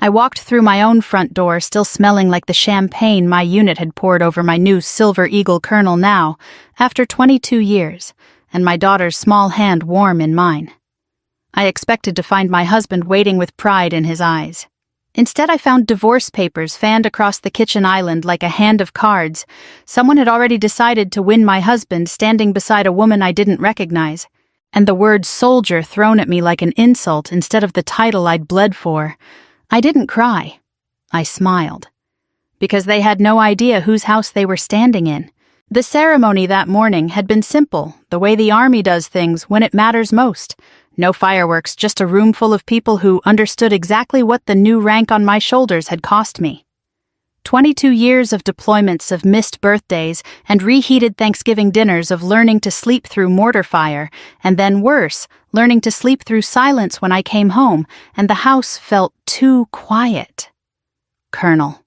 I walked through my own front door, still smelling like the champagne my unit had poured over my new Silver Eagle Colonel now, after 22 years, and my daughter's small hand warm in mine. I expected to find my husband waiting with pride in his eyes. Instead, I found divorce papers fanned across the kitchen island like a hand of cards. Someone had already decided to win my husband standing beside a woman I didn't recognize, and the word soldier thrown at me like an insult instead of the title I'd bled for. I didn't cry. I smiled. Because they had no idea whose house they were standing in. The ceremony that morning had been simple, the way the army does things when it matters most. No fireworks, just a room full of people who understood exactly what the new rank on my shoulders had cost me. 22 years of deployments, of missed birthdays, and reheated Thanksgiving dinners, of learning to sleep through mortar fire, and then worse, learning to sleep through silence when I came home, and the house felt too quiet. Colonel.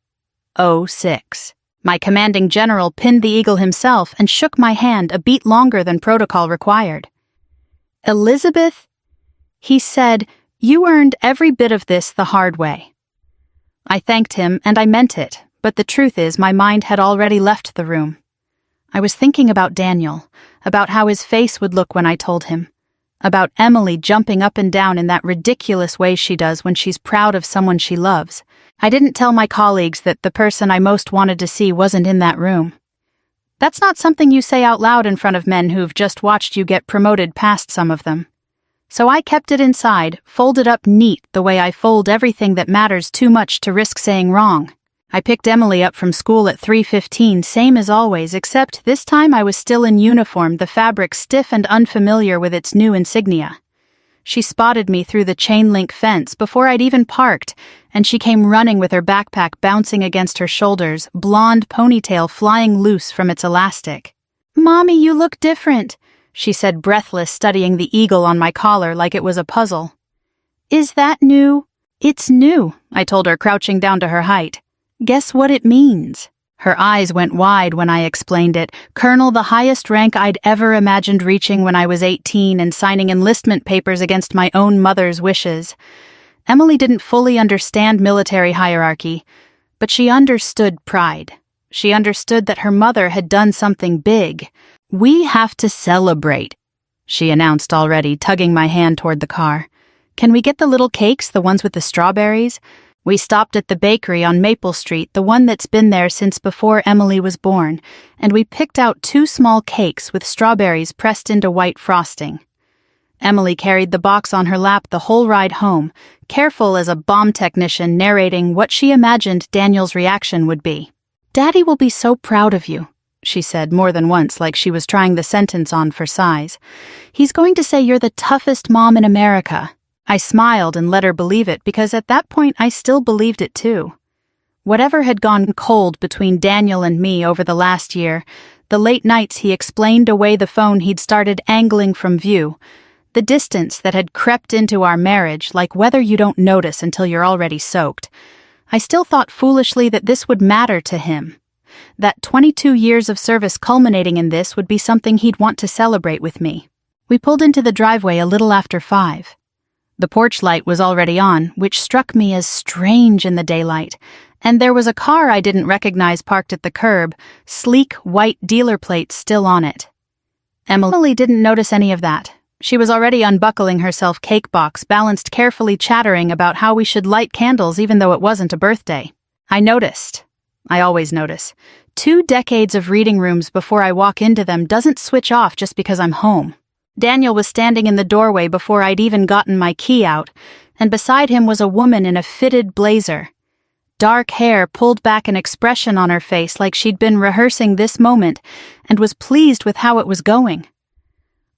06. My commanding general pinned the eagle himself and shook my hand a beat longer than protocol required. Elizabeth, he said, you earned every bit of this the hard way. I thanked him, and I meant it, but the truth is my mind had already left the room. I was thinking about Daniel, about how his face would look when I told him, about Emily jumping up and down in that ridiculous way she does when she's proud of someone she loves. I didn't tell my colleagues that the person I most wanted to see wasn't in that room. That's not something you say out loud in front of men who've just watched you get promoted past some of them. So I kept it inside, folded up neat the way I fold everything that matters too much to risk saying wrong. I picked Emily up from school at 3:15, same as always, except this time I was still in uniform, the fabric stiff and unfamiliar with its new insignia. She spotted me through the chain-link fence before I'd even parked, and she came running with her backpack bouncing against her shoulders, blonde ponytail flying loose from its elastic. "Mommy, you look different," she said, breathless, studying the eagle on my collar like it was a puzzle. "Is that new?" "It's new," I told her, crouching down to her height. "Guess what it means?" Her eyes went wide when I explained it. Colonel, the highest rank I'd ever imagined reaching when I was 18 and signing enlistment papers against my own mother's wishes. Emily didn't fully understand military hierarchy, but she understood pride. She understood that her mother had done something big. "We have to celebrate," she announced already, tugging my hand toward the car. "Can we get the little cakes, the ones with the strawberries?" We stopped at the bakery on Maple Street, the one that's been there since before Emily was born, and we picked out 2 small cakes with strawberries pressed into white frosting. Emily carried the box on her lap the whole ride home, careful as a bomb technician narrating what she imagined Daniel's reaction would be. "Daddy will be so proud of you," she said more than once, like she was trying the sentence on for size. "He's going to say you're the toughest mom in America." I smiled and let her believe it, because at that point I still believed it too. Whatever had gone cold between Daniel and me over the last year, the late nights he explained away the phone he'd started angling from view, the distance that had crept into our marriage like weather you don't notice until you're already soaked, I still thought foolishly that this would matter to him. That 22 years of service culminating in this would be something he'd want to celebrate with me. We pulled into the driveway a little after 5. The porch light was already on, which struck me as strange in the daylight, and there was a car I didn't recognize parked at the curb, sleek white dealer plates still on it. Emily didn't notice any of that. She was already unbuckling her self-cake box, balanced carefully chattering about how we should light candles even though it wasn't a birthday. I noticed. I always notice. 2 decades of reading rooms before I walk into them doesn't switch off just because I'm home. Daniel was standing in the doorway before I'd even gotten my key out, and beside him was a woman in a fitted blazer. Dark hair pulled back, an expression on her face like she'd been rehearsing this moment and was pleased with how it was going.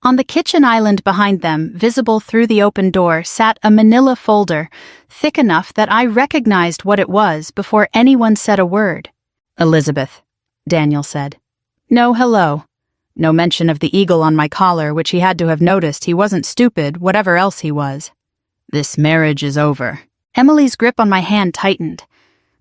On the kitchen island behind them, visible through the open door, sat a manila folder, thick enough that I recognized what it was before anyone said a word. "Elizabeth," Daniel said. "No hello. No mention of the eagle on my collar, which he had to have noticed. He wasn't stupid, whatever else he was. This marriage is over." Emily's grip on my hand tightened.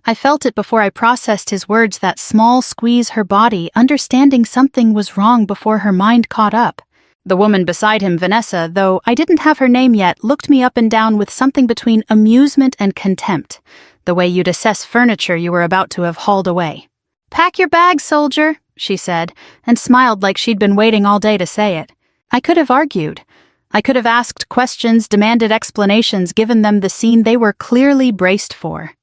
I felt it before I processed his words, that small squeeze her body, understanding something was wrong before her mind caught up. The woman beside him, Vanessa, though I didn't have her name yet, looked me up and down with something between amusement and contempt, the way you'd assess furniture you were about to have hauled away. "Pack your bags, soldier," she said, and smiled like she'd been waiting all day to say it. I could have argued. I could have asked questions, demanded explanations, given them the scene they were clearly braced for.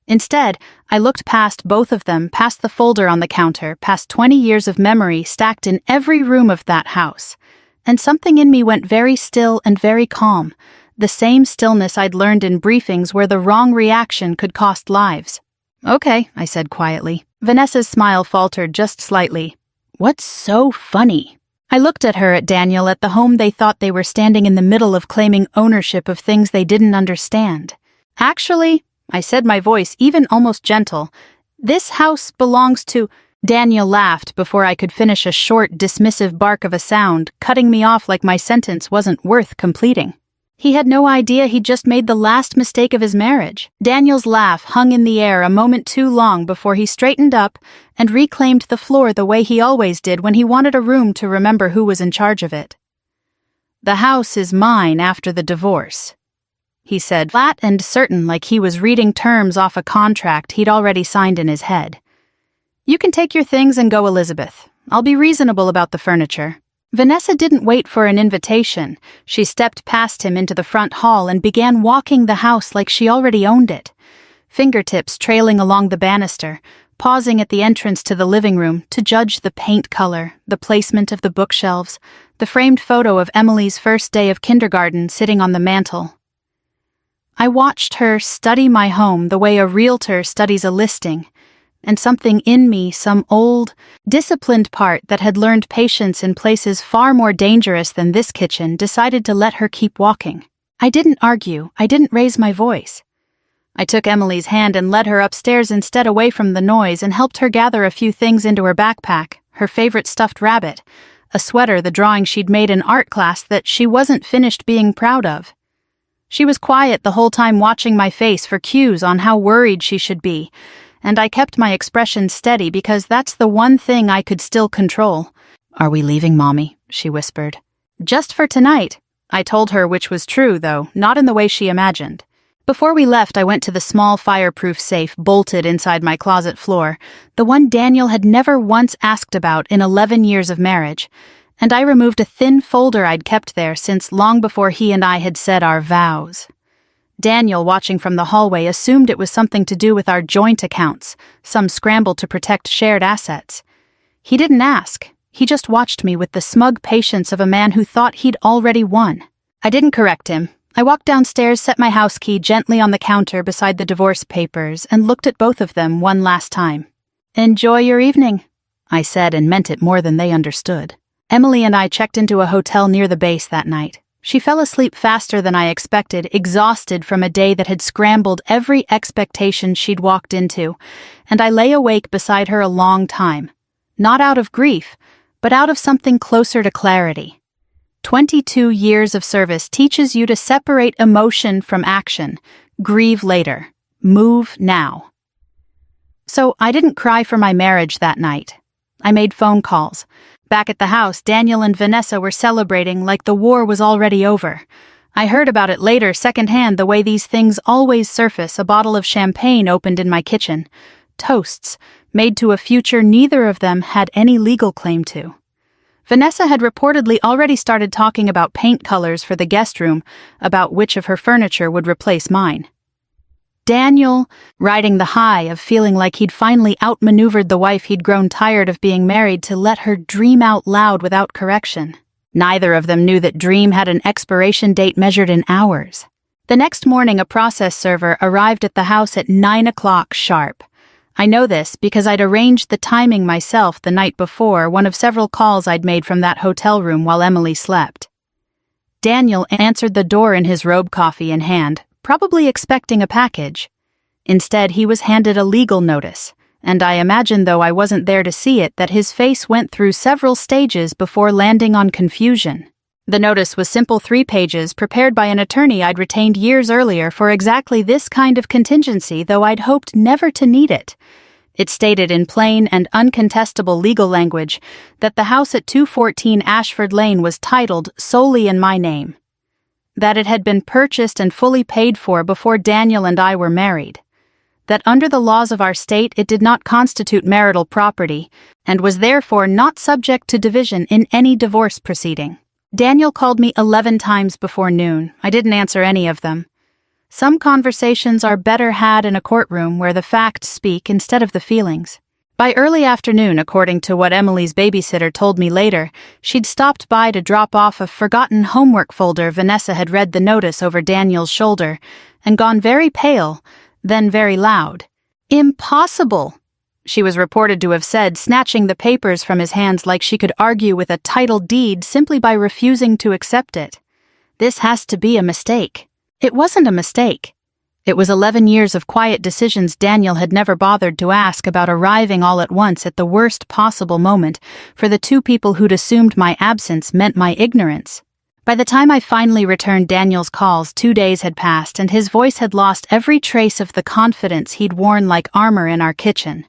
Instead, I looked past both of them, past the folder on the counter, past 20 years of memory stacked in every room of that house. And something in me went very still and very calm, the same stillness I'd learned in briefings where the wrong reaction could cost lives. "Okay," I said quietly. Vanessa's smile faltered just slightly. "What's so funny?" I looked at her, at Daniel, at the home they thought they were standing in the middle of, claiming ownership of things they didn't understand. "Actually," I said, my voice even almost gentle, "this house belongs to—" Daniel laughed before I could finish a short, dismissive bark of a sound, cutting me off like my sentence wasn't worth completing. He had no idea he'd just made the last mistake of his marriage. Daniel's laugh hung in the air a moment too long before he straightened up and reclaimed the floor the way he always did when he wanted a room to remember who was in charge of it. "The house is mine after the divorce," he said, flat and certain, like he was reading terms off a contract he'd already signed in his head. "You can take your things and go, Elizabeth. I'll be reasonable about the furniture." Vanessa didn't wait for an invitation. She stepped past him into the front hall and began walking the house like she already owned it, fingertips trailing along the banister, pausing at the entrance to the living room to judge the paint color, the placement of the bookshelves, the framed photo of Emily's first day of kindergarten sitting on the mantel. I watched her study my home the way a realtor studies a listing, and something in me, some old, disciplined part that had learned patience in places far more dangerous than this kitchen, decided to let her keep walking. I didn't argue. I didn't raise my voice. I took Emily's hand and led her upstairs instead, away from the noise, and helped her gather a few things into her backpack, her favorite stuffed rabbit, a sweater, the drawing she'd made in art class that she wasn't finished being proud of. She was quiet the whole time, watching my face for cues on how worried she should be, and I kept my expression steady because that's the one thing I could still control. "Are we leaving, Mommy?" she whispered. "Just for tonight," I told her, which was true, though not in the way she imagined. Before we left, I went to the small fireproof safe bolted inside my closet floor, the one Daniel had never once asked about in 11 years of marriage, and I removed a thin folder I'd kept there since long before he and I had said our vows. Daniel, watching from the hallway, assumed it was something to do with our joint accounts, some scramble to protect shared assets. He didn't ask. He just watched me with the smug patience of a man who thought he'd already won. I didn't correct him. I walked downstairs, set my house key gently on the counter beside the divorce papers, and looked at both of them one last time. "Enjoy your evening," I said, and meant it more than they understood. Emily and I checked into a hotel near the base that night. She fell asleep faster than I expected, exhausted from a day that had scrambled every expectation she'd walked into, and I lay awake beside her a long time. Not out of grief, but out of something closer to clarity. 22 years of service teaches you to separate emotion from action, grieve later, move now. So I didn't cry for my marriage that night. I made phone calls. Back at the house, Daniel and Vanessa were celebrating like the war was already over. I heard about it later secondhand, the way these things always surface. A bottle of champagne opened in my kitchen. Toasts, made to a future neither of them had any legal claim to. Vanessa had reportedly already started talking about paint colors for the guest room, about which of her furniture would replace mine. Daniel, riding the high of feeling like he'd finally outmaneuvered the wife he'd grown tired of being married to, let her dream out loud without correction. Neither of them knew that dream had an expiration date measured in hours. The next morning, a process server arrived at the house at 9 o'clock sharp. I know this because I'd arranged the timing myself the night before, one of several calls I'd made from that hotel room while Emily slept. Daniel answered the door in his robe, coffee in hand, probably expecting a package. Instead, he was handed a legal notice, and I imagine, though I wasn't there to see it, that his face went through several stages before landing on confusion. The notice was simple 3 pages, prepared by an attorney I'd retained years earlier for exactly this kind of contingency, though I'd hoped never to need it. It stated in plain and uncontestable legal language that the house at 214 Ashford Lane was titled solely in my name, that it had been purchased and fully paid for before Daniel and I were married, that under the laws of our state it did not constitute marital property and was therefore not subject to division in any divorce proceeding. Daniel called me 11 times before noon. I didn't answer any of them. Some conversations are better had in a courtroom where the facts speak instead of the feelings. By early afternoon, according to what Emily's babysitter told me later, she'd stopped by to drop off a forgotten homework folder. Vanessa had read the notice over Daniel's shoulder and gone very pale, then very loud. "Impossible!" she was reported to have said, snatching the papers from his hands like she could argue with a title deed simply by refusing to accept it. "This has to be a mistake." It wasn't a mistake. It was 11 years of quiet decisions Daniel had never bothered to ask about, arriving all at once at the worst possible moment for the two people who'd assumed my absence meant my ignorance. By the time I finally returned Daniel's calls, 2 days had passed and his voice had lost every trace of the confidence he'd worn like armor in our kitchen.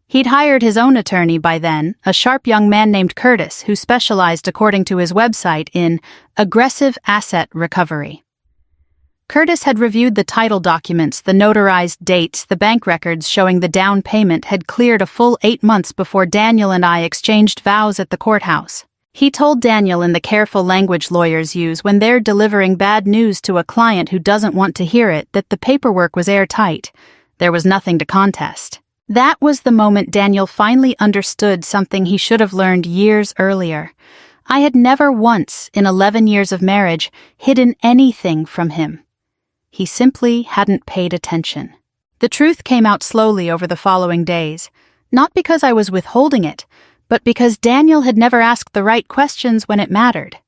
He'd hired his own attorney by then, a sharp young man named Curtis, who specialized, according to his website, in aggressive asset recovery. Curtis had reviewed the title documents, the notarized dates, the bank records showing the down payment had cleared a full 8 months before Daniel and I exchanged vows at the courthouse. He told Daniel in the careful language lawyers use when they're delivering bad news to a client who doesn't want to hear it that the paperwork was airtight. There was nothing to contest. That was the moment Daniel finally understood something he should have learned years earlier. I had never once, in 11 years of marriage, hidden anything from him. He simply hadn't paid attention. The truth came out slowly over the following days, not because I was withholding it, but because Daniel had never asked the right questions when it mattered.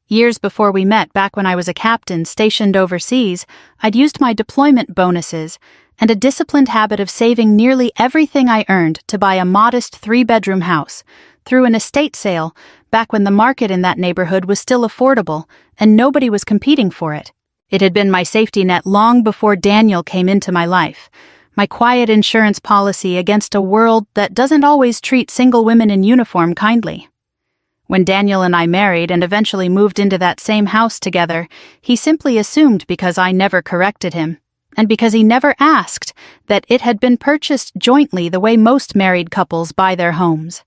Years before we met, back when I was a captain stationed overseas, I'd used my deployment bonuses and a disciplined habit of saving nearly everything I earned to buy a modest 3-bedroom house through an estate sale back when the market in that neighborhood was still affordable and nobody was competing for it. It had been my safety net long before Daniel came into my life, my quiet insurance policy against a world that doesn't always treat single women in uniform kindly. When Daniel and I married and eventually moved into that same house together, he simply assumed, because I never corrected him, and because he never asked, that it had been purchased jointly the way most married couples buy their homes.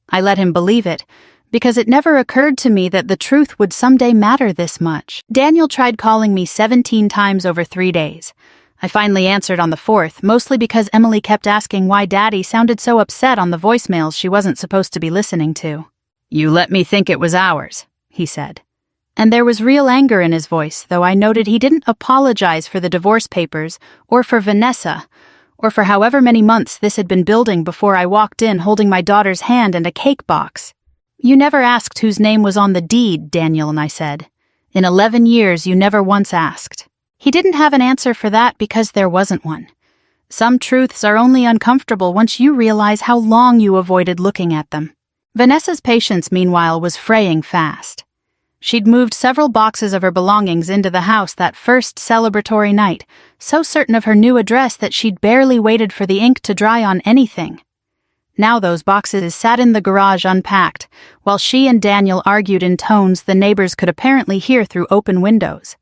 I let him believe it, because it never occurred to me that the truth would someday matter this much. Daniel tried calling me 17 times over 3 days. I finally answered on the 4th, mostly because Emily kept asking why Daddy sounded so upset on the voicemails she wasn't supposed to be listening to. "You let me think it was ours," he said. And there was real anger in his voice, though I noted he didn't apologize for the divorce papers, or for Vanessa, or for however many months this had been building before I walked in holding my daughter's hand and a cake box. "You never asked whose name was on the deed," Daniel and I said. "In 11 years, you never once asked." He didn't have an answer for that because there wasn't one. Some truths are only uncomfortable once you realize how long you avoided looking at them. Vanessa's patience, meanwhile, was fraying fast. She'd moved several boxes of her belongings into the house that first celebratory night, so certain of her new address that she'd barely waited for the ink to dry on anything. Now those boxes sat in the garage unpacked, while she and Daniel argued in tones the neighbors could apparently hear through open windows.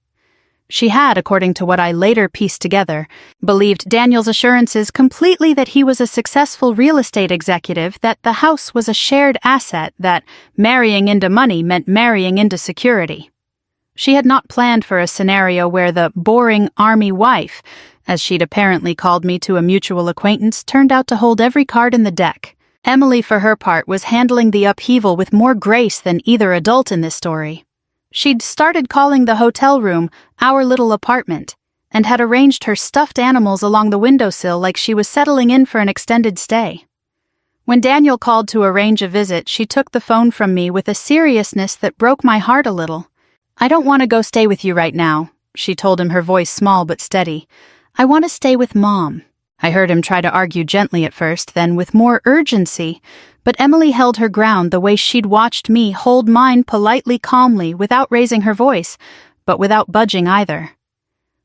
She had, according to what I later pieced together, believed Daniel's assurances completely that he was a successful real estate executive, that the house was a shared asset, that marrying into money meant marrying into security. She had not planned for a scenario where the boring army wife, as she'd apparently called me to a mutual acquaintance, turned out to hold every card in the deck. Emily, for her part, was handling the upheaval with more grace than either adult in this story. She'd started calling the hotel room our little apartment, and had arranged her stuffed animals along the windowsill like she was settling in for an extended stay. When Daniel called to arrange a visit, she took the phone from me with a seriousness that broke my heart a little. "I don't want to go stay with you right now," she told him, her voice small but steady. "I want to stay with Mom." I heard him try to argue gently at first, then with more urgency, but Emily held her ground the way she'd watched me hold mine politely, calmly, without raising her voice, but without budging either.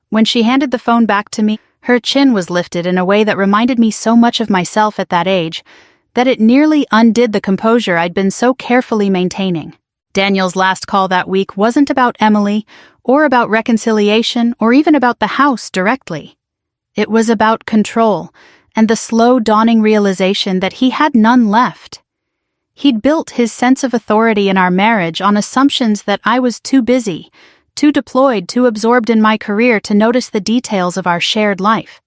When she handed the phone back to me, Her chin was lifted in a way that reminded me so much of myself at that age that it nearly undid the composure I'd been so carefully maintaining. Daniel's last call that week wasn't about Emily, or about reconciliation, or even about the house directly. It was about control, and the slow dawning realization that he had none left. He'd built his sense of authority in our marriage on assumptions that I was too busy, too deployed, too absorbed in my career to notice the details of our shared life.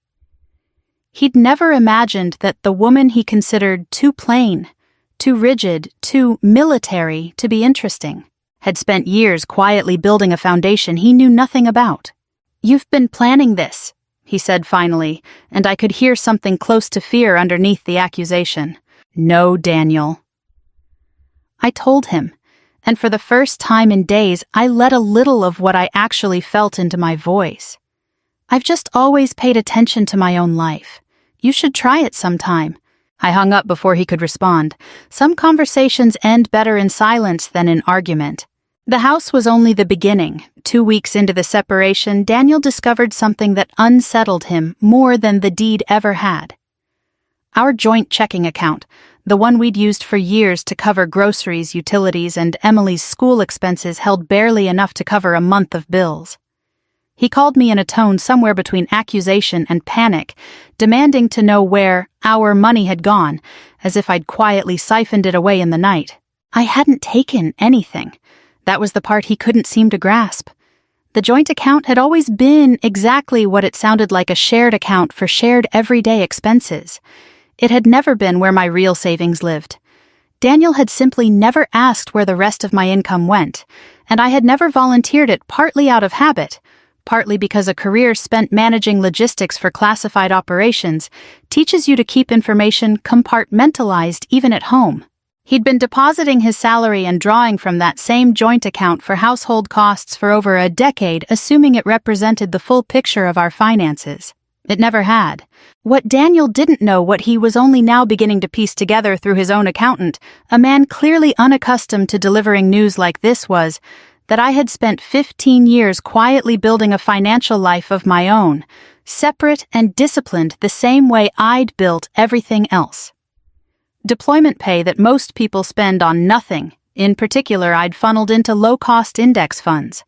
He'd never imagined that the woman he considered too plain, too rigid, too military to be interesting, had spent years quietly building a foundation he knew nothing about. "You've been planning this," he said finally, and I could hear something close to fear underneath the accusation. "No, Daniel." I told him, and for the first time in days, I let a little of what I actually felt into my voice. "I've just always paid attention to my own life. You should try it sometime." I hung up before he could respond. Some conversations end better in silence than in argument. The house was only the beginning. 2 weeks into the separation, Daniel discovered something that unsettled him more than the deed ever had. Our joint checking account, the one we'd used for years to cover groceries, utilities, and Emily's school expenses, held barely enough to cover a month of bills. He called me in a tone somewhere between accusation and panic, demanding to know where our money had gone, as if I'd quietly siphoned it away in the night. I hadn't taken anything. That was the part he couldn't seem to grasp. The joint account had always been exactly what it sounded like, a shared account for shared everyday expenses. It had never been where my real savings lived. Daniel had simply never asked where the rest of my income went, and I had never volunteered it, partly out of habit, partly because a career spent managing logistics for classified operations teaches you to keep information compartmentalized even at home. He'd been depositing his salary and drawing from that same joint account for household costs for over a decade, assuming it represented the full picture of our finances. It never had. What Daniel didn't know, what he was only now beginning to piece together through his own accountant, a man clearly unaccustomed to delivering news like this, was that I had spent 15 years quietly building a financial life of my own, separate and disciplined the same way I'd built everything else. Deployment pay that most people spend on nothing, in particular, I'd funneled into low-cost index funds.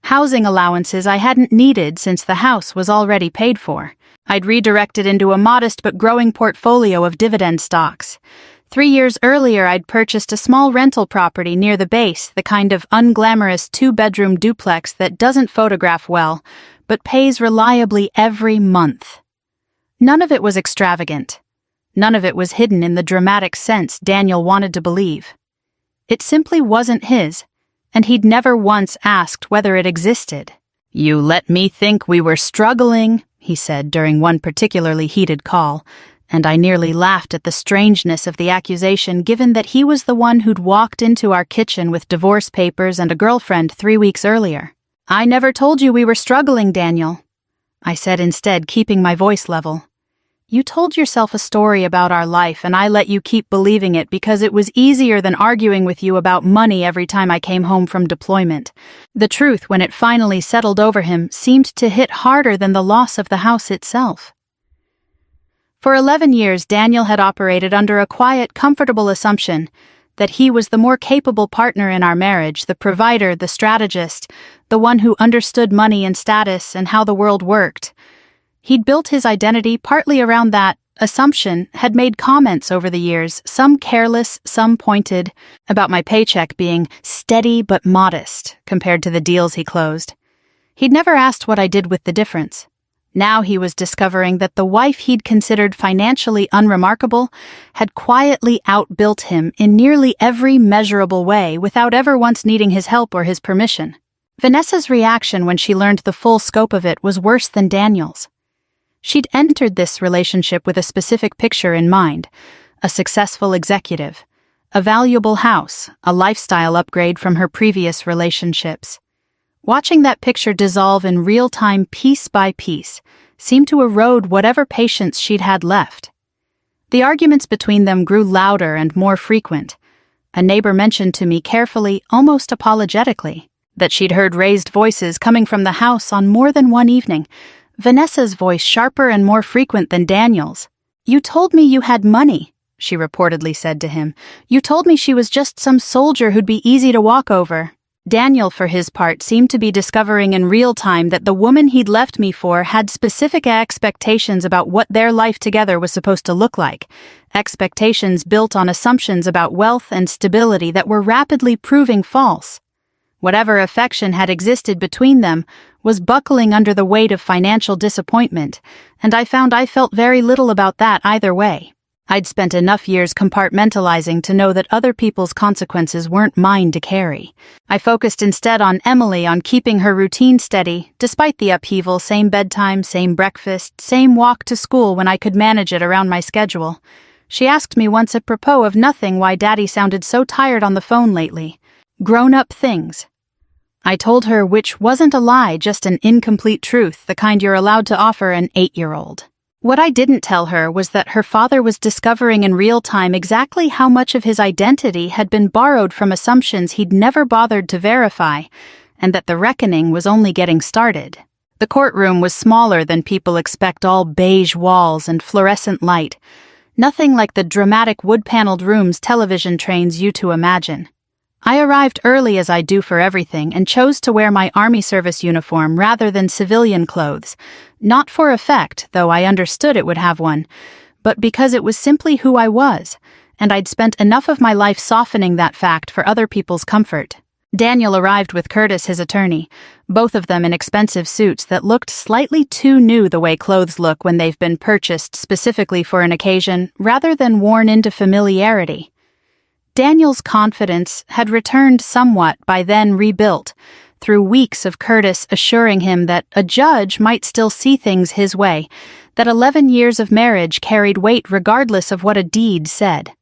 Housing allowances I hadn't needed since the house was already paid for. I'd redirected into a modest but growing portfolio of dividend stocks. 3 years earlier, I'd purchased a small rental property near the base, the kind of unglamorous 2-bedroom duplex that doesn't photograph well, but pays reliably every month. None of it was extravagant. None of it was hidden in the dramatic sense Daniel wanted to believe. It simply wasn't his, and he'd never once asked whether it existed. "You let me think we were struggling," he said during one particularly heated call, and I nearly laughed at the strangeness of the accusation, given that he was the one who'd walked into our kitchen with divorce papers and a girlfriend 3 weeks earlier. "I never told you we were struggling, Daniel," I said instead, keeping my voice level. "You told yourself a story about our life, and I let you keep believing it because it was easier than arguing with you about money every time I came home from deployment." The truth, when it finally settled over him, seemed to hit harder than the loss of the house itself. For 11 years, Daniel had operated under a quiet, comfortable assumption that he was the more capable partner in our marriage, the provider, the strategist, the one who understood money and status and how the world worked. He'd built his identity partly around that assumption, had made comments over the years, some careless, some pointed, about my paycheck being steady but modest compared to the deals he closed. He'd never asked what I did with the difference. Now he was discovering that the wife he'd considered financially unremarkable had quietly outbuilt him in nearly every measurable way without ever once needing his help or his permission. Vanessa's reaction when she learned the full scope of it was worse than Daniel's. She'd entered this relationship with a specific picture in mind: a successful executive, a valuable house, a lifestyle upgrade from her previous relationships. Watching that picture dissolve in real time, piece by piece, seemed to erode whatever patience she'd had left. The arguments between them grew louder and more frequent. A neighbor mentioned to me carefully, almost apologetically, that she'd heard raised voices coming from the house on more than one evening, Vanessa's voice sharper and more frequent than Daniel's. "You told me you had money," she reportedly said to him. "You told me she was just some soldier who'd be easy to walk over." Daniel, for his part, seemed to be discovering in real time that the woman he'd left me for had specific expectations about what their life together was supposed to look like. Expectations built on assumptions about wealth and stability that were rapidly proving false. Whatever affection had existed between them was buckling under the weight of financial disappointment, and I found I felt very little about that either way. I'd spent enough years compartmentalizing to know that other people's consequences weren't mine to carry. I focused instead on Emily, on keeping her routine steady, despite the upheaval: same bedtime, same breakfast, same walk to school when I could manage it around my schedule. She asked me once apropos of nothing why Daddy sounded so tired on the phone lately. Grown-up things. I told her, which wasn't a lie, just an incomplete truth, the kind you're allowed to offer an 8-year-old. What I didn't tell her was that her father was discovering in real time exactly how much of his identity had been borrowed from assumptions he'd never bothered to verify, and that the reckoning was only getting started. The courtroom was smaller than people expect, all beige walls and fluorescent light. Nothing like the dramatic wood-paneled rooms television trains you to imagine. I arrived early, as I do for everything, and chose to wear my Army service uniform rather than civilian clothes, not for effect, though I understood it would have one, but because it was simply who I was, and I'd spent enough of my life softening that fact for other people's comfort. Daniel arrived with Curtis, his attorney, both of them in expensive suits that looked slightly too new the way clothes look when they've been purchased specifically for an occasion, rather than worn into familiarity. Daniel's confidence had returned somewhat, by then rebuilt, through weeks of Curtis assuring him that a judge might still see things his way, that 11 years of marriage carried weight regardless of what a deed said.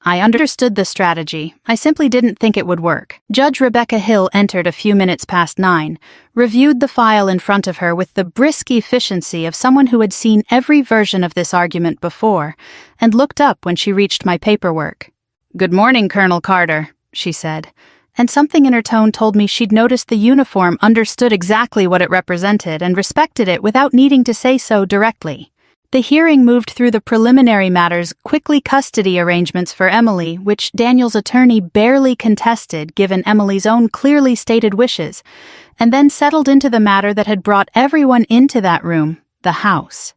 I understood the strategy. I simply didn't think it would work. Judge Rebecca Hill entered a few minutes past 9, reviewed the file in front of her with the brisk efficiency of someone who had seen every version of this argument before, and looked up when she reached my paperwork. "Good morning, Colonel Carter," she said, and something in her tone told me she'd noticed the uniform, understood exactly what it represented, and respected it without needing to say so directly. The hearing moved through the preliminary matters, quickly custody arrangements for Emily, which Daniel's attorney barely contested given Emily's own clearly stated wishes, and then settled into the matter that had brought everyone into that room, the house.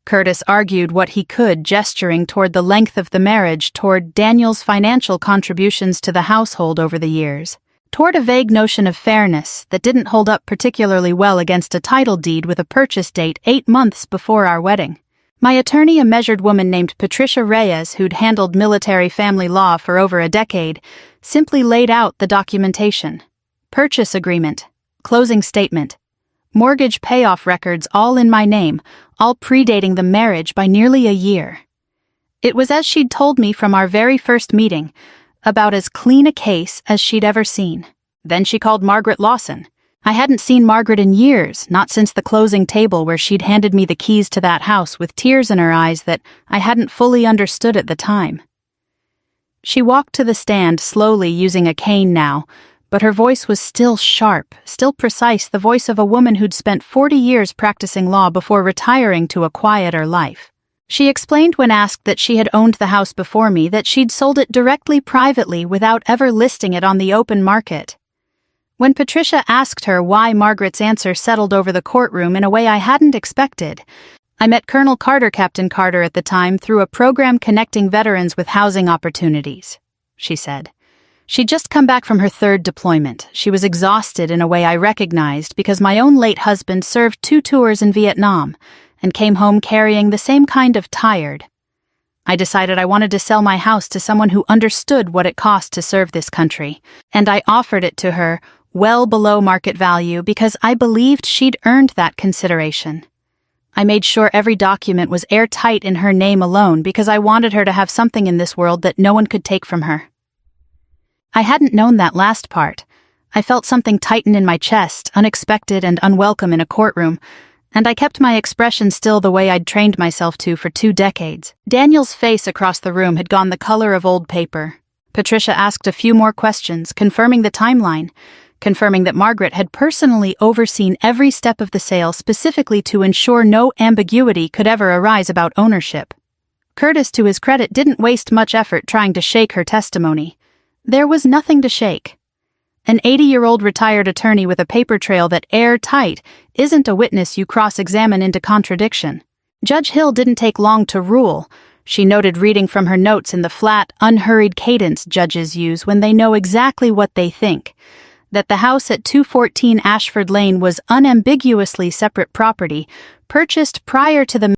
Curtis argued what he could, gesturing toward the length of the marriage, toward Daniel's financial contributions to the household over the years, toward a vague notion of fairness that didn't hold up particularly well against a title deed with a purchase date 8 months before our wedding. My attorney, a measured woman named Patricia Reyes, who'd handled military family law for over a decade, simply laid out the documentation. Purchase agreement, closing statement, mortgage payoff records, all in my name, all predating the marriage by nearly a year. It was as she'd told me from our very first meeting, about as clean a case as she'd ever seen. Then she called Margaret Lawson. I hadn't seen Margaret in years, not since the closing table where she'd handed me the keys to that house with tears in her eyes that I hadn't fully understood at the time. She walked to the stand slowly, using a cane now, but her voice was still sharp, still precise, the voice of a woman who'd spent 40 years practicing law before retiring to a quieter life. She explained when asked that she had owned the house before me, that she'd sold it directly privately without ever listing it on the open market. When Patricia asked her why, Margaret's answer settled over the courtroom in a way I hadn't expected. "I met Colonel Carter, Captain Carter, at the time through a program connecting veterans with housing opportunities," she said. She'd just come back from her 3rd deployment. She was exhausted in a way I recognized because my own late husband served 2 tours in Vietnam and came home carrying the same kind of tired. I decided I wanted to sell my house to someone who understood what it cost to serve this country, and I offered it to her well below market value because I believed she'd earned that consideration. I made sure every document was airtight in her name alone because I wanted her to have something in this world that no one could take from her. I hadn't known that last part. I felt something tighten in my chest, unexpected and unwelcome in a courtroom, and I kept my expression still the way I'd trained myself to for 2 decades. Daniel's face across the room had gone the color of old paper. Patricia asked a few more questions, confirming the timeline. confirming that Margaret had personally overseen every step of the sale specifically to ensure no ambiguity could ever arise about ownership. Curtis, to his credit, didn't waste much effort trying to shake her testimony. There was nothing to shake. An 80-year-old retired attorney with a paper trail that airtight isn't a witness you cross-examine into contradiction. Judge Hill didn't take long to rule. She noted, reading from her notes in the flat, unhurried cadence judges use when they know exactly what they think, that the house at 214 Ashford Lane was unambiguously separate property, purchased prior to the